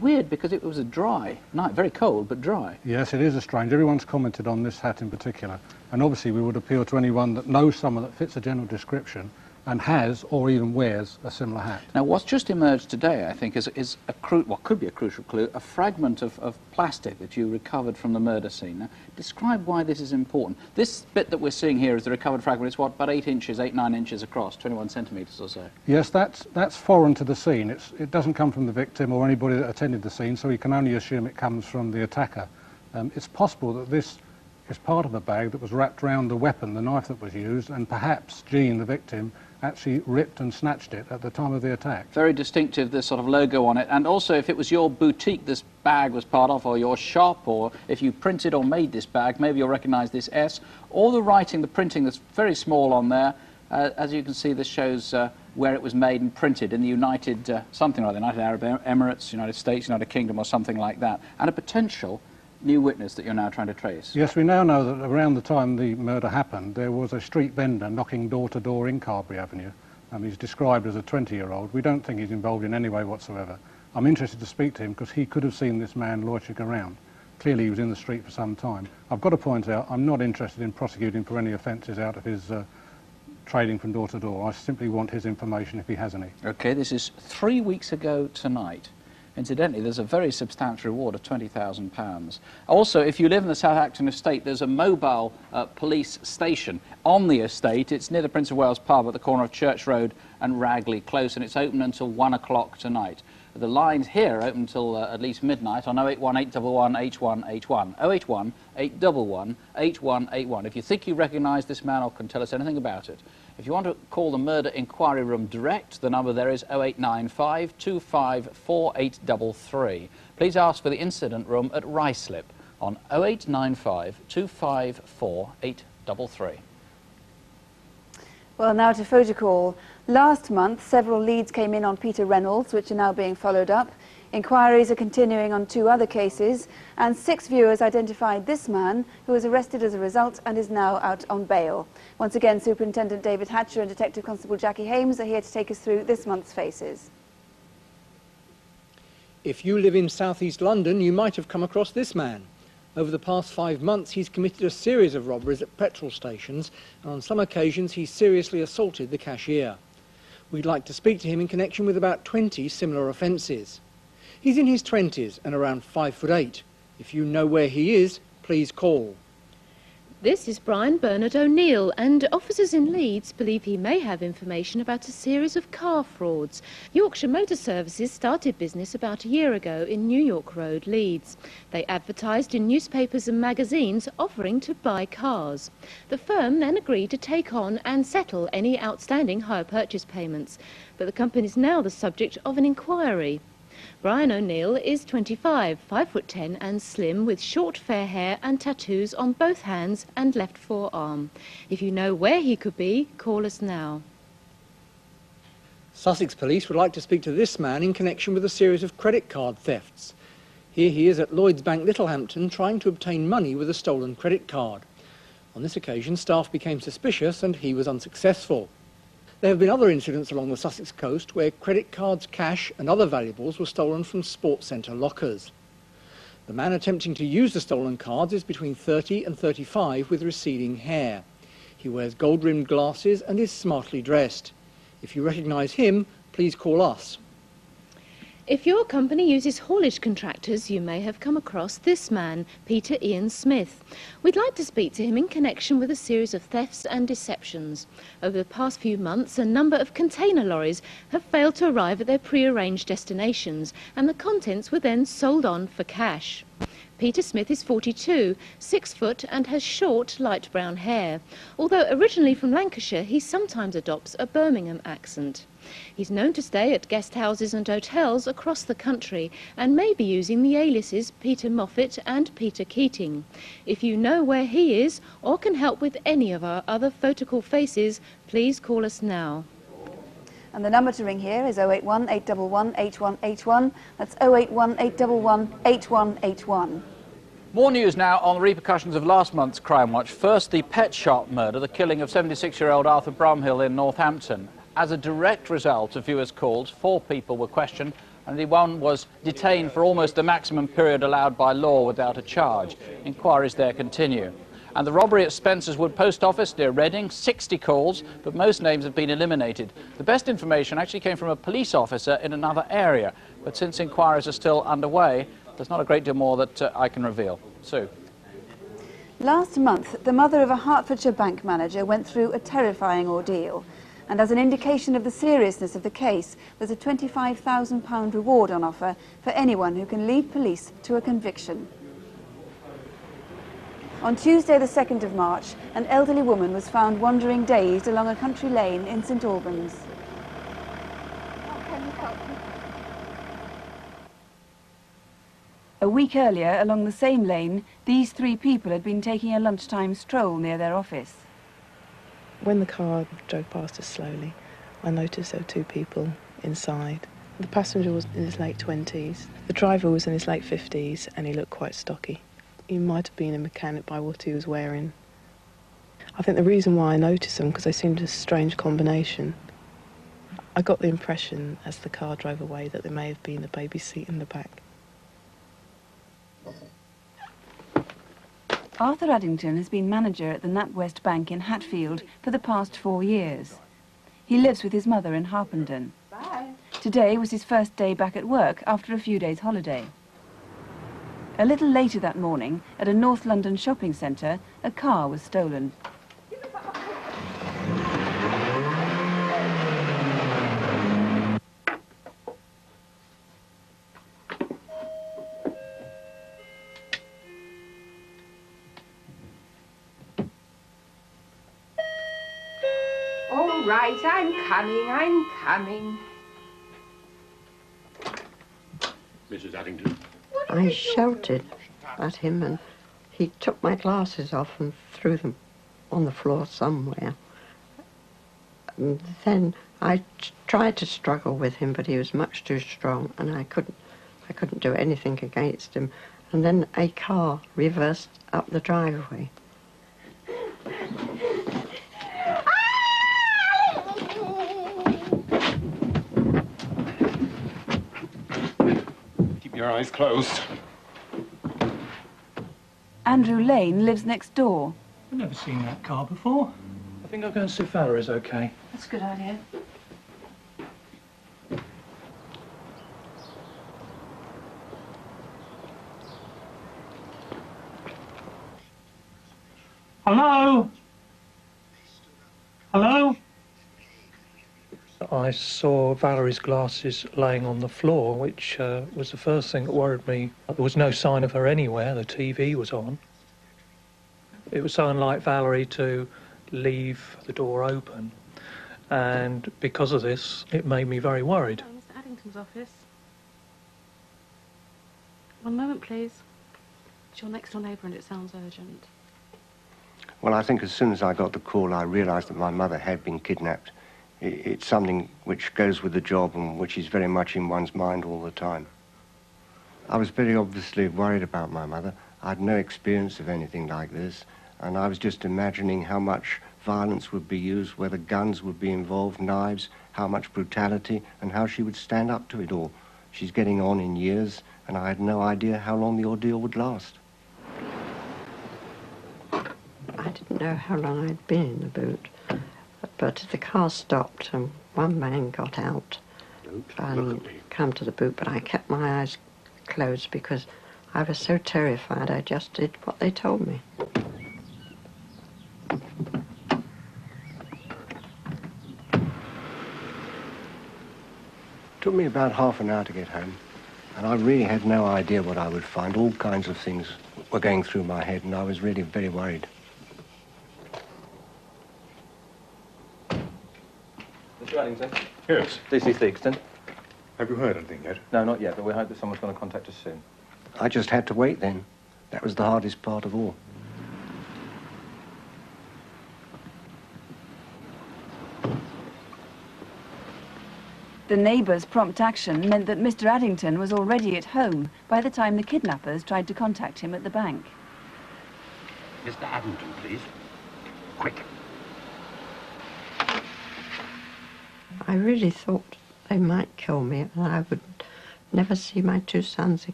weird because it was a dry night, very cold but dry. Yes, it is a strange. Everyone's commented on this hat in particular, and obviously we would appeal to anyone that knows someone that fits a general description and has or even wears a similar hat. Now, what's just emerged today, I think, is what could be a crucial clue, a fragment of plastic that you recovered from the murder scene. Now, describe why this is important. This bit that we're seeing here is the recovered fragment. It's what, about 8 inches, 9 inches across, 21 centimetres or so? Yes, that's foreign to the scene. It doesn't come from the victim or anybody that attended the scene, so we can only assume it comes from the attacker. It's possible that this is part of a bag that was wrapped around the weapon, the knife that was used, and perhaps Jean, the victim, actually ripped and snatched it at the time of the attack. Very distinctive, this sort of logo on it. And also, if it was your boutique this bag was part of, or your shop, or if you printed or made this bag, maybe you'll recognise this S, or the writing, the printing that's very small on there. As you can see, this shows where it was made and printed in the United, something like the United Arab Emirates, United States, United Kingdom, or something like that. And a potential new witness that you're now trying to trace. Yes, we now know that around the time the murder happened, there was a street vendor knocking door to door in Carberry Avenue. He's described as a 20-year-old. We don't think he's involved in any way whatsoever. I'm interested to speak to him because he could have seen this man loitering around. Clearly he was in the street for some time. I've got to point out, I'm not interested in prosecuting for any offences out of his trading from door to door. I simply want his information if he has any. OK, this is 3 weeks ago tonight. Incidentally, there's a very substantial reward of £20,000. Also, if you live in the South Acton estate, there's a mobile police station on the estate. It's near the Prince of Wales pub at the corner of Church Road and Ragley Close, and it's open until 1 o'clock tonight. The lines here are open until at least midnight on 081 811 8181. 081 811 8181. If you think you recognise this man or can tell us anything about it. If you want to call the Murder Inquiry Room direct, the number there is 0895 254833. Please ask for the Incident Room at Ruislip on 0895 254833. Well, now to Photocall. Last month, several leads came in on Peter Reynolds, which are now being followed up. Inquiries are continuing on 2 other cases, and 6 viewers identified this man, who was arrested as a result and is now out on bail. Once again, Superintendent David Hatcher and Detective Constable Jackie Hames are here to take us through this month's faces. If you live in southeast London, you might have come across this man. Over the past 5 months, he's committed a series of robberies at petrol stations, and on some occasions he's seriously assaulted the cashier. We'd like to speak to him in connection with about 20 similar offences. He's in his 20s and around 5'8". If you know where he is, please call. This is Brian Bernard O'Neill, and officers in Leeds believe he may have information about a series of car frauds. Yorkshire Motor Services started business about a year ago in New York Road, Leeds. They advertised in newspapers and magazines offering to buy cars. The firm then agreed to take on and settle any outstanding hire purchase payments, but the company is now the subject of an inquiry. Brian O'Neill is 25, 5'10" and slim, with short fair hair and tattoos on both hands and left forearm. If you know where he could be, call us now. Sussex Police would like to speak to this man in connection with a series of credit card thefts. Here he is at Lloyds Bank, Littlehampton, trying to obtain money with a stolen credit card. On this occasion, staff became suspicious and he was unsuccessful. There have been other incidents along the Sussex coast where credit cards, cash and other valuables were stolen from sports centre lockers. The man attempting to use the stolen cards is between 30 and 35 with receding hair. He wears gold-rimmed glasses and is smartly dressed. If you recognise him, please call us. If your company uses haulage contractors, you may have come across this man, Peter Ian Smith. We'd like to speak to him in connection with a series of thefts and deceptions. Over the past few months, a number of container lorries have failed to arrive at their pre-arranged destinations, and the contents were then sold on for cash. Peter Smith is 42, 6 foot and has short light brown hair. Although originally from Lancashire, he sometimes adopts a Birmingham accent. He's known to stay at guest houses and hotels across the country and may be using the aliases Peter Moffat and Peter Keating. If you know where he is or can help with any of our other Photocall faces, please call us now. And the number to ring here is 081 811 8181. That's 081 811 8181. More news now on the repercussions of last month's Crimewatch. First, the pet shop murder, the killing of 76-year-old Arthur Brumhill in Northampton. As a direct result of viewers' calls, 4 people were questioned. and the one was detained for almost the maximum period allowed by law without a charge. Inquiries there continue. And the robbery at Spencer's Wood Post Office near Reading, 60 calls, but most names have been eliminated. The best information actually came from a police officer in another area, but since inquiries are still underway, there's not a great deal more that I can reveal. Sue. Last month, the mother of a Hertfordshire bank manager went through a terrifying ordeal. And as an indication of the seriousness of the case, there's a £25,000 reward on offer for anyone who can lead police to a conviction. On Tuesday the 2nd of March, an elderly woman was found wandering dazed along a country lane in St Albans. A week earlier, along the same lane, these three people had been taking a lunchtime stroll near their office. When the car drove past us slowly, I noticed there were two people inside. The passenger was in his late 20s. The driver was in his late 50s and he looked quite stocky. He might have been a mechanic by what he was wearing. I think the reason why I noticed them, because they seemed a strange combination. I got the impression as the car drove away that there may have been a baby seat in the back. Arthur Addington has been manager at the NatWest Bank in Hatfield for the past 4 years. He lives with his mother in Harpenden. Today was his first day back at work after a few days' holiday. A little later that morning, at a North London shopping centre, a car was stolen. All right, I'm coming. Mrs. Addington. I shouted at him and he took my glasses off and threw them on the floor somewhere. And then I tried to struggle with him, but he was much too strong and I couldn't do anything against him. And then a car reversed up the driveway. Your eyes closed. Andrew Lane lives next door. I've never seen that car before. I think I'll go and see if Valerie's okay. That's a good idea. Hello? Hello? I saw Valerie's glasses laying on the floor, which was the first thing that worried me. There was no sign of her anywhere. The TV was on. It was so unlike Valerie to leave the door open. And because of this, it made me very worried. Hello, Mr. Addington's office. One moment, please. It's your next door neighbour and it sounds urgent. Well, I think as soon as I got the call, I realised that my mother had been kidnapped. It's something which goes with the job and which is very much in one's mind all the time. I was very obviously worried about my mother. I had no experience of anything like this, and I was just imagining how much violence would be used, whether guns would be involved, knives, how much brutality, and how she would stand up to it all. She's getting on in years, and I had no idea how long the ordeal would last. I didn't know how long I'd been in the boot. But the car stopped and one man got out and come to the boot, but I kept my eyes closed because I was so terrified I just did what they told me. It took me about half an hour to get home, and I really had no idea what I would find. All kinds of things were going through my head, and I was really very worried. Mr. Addington? Yes? DC Theakston. Have you heard anything yet? No, not yet, but we hope that someone's going to contact us soon. I just had to wait then. That was the hardest part of all. The neighbours' prompt action meant that Mr. Addington was already at home by the time the kidnappers tried to contact him at the bank. Mr. Addington, please. Quick. I really thought they might kill me and I would never see my two sons again.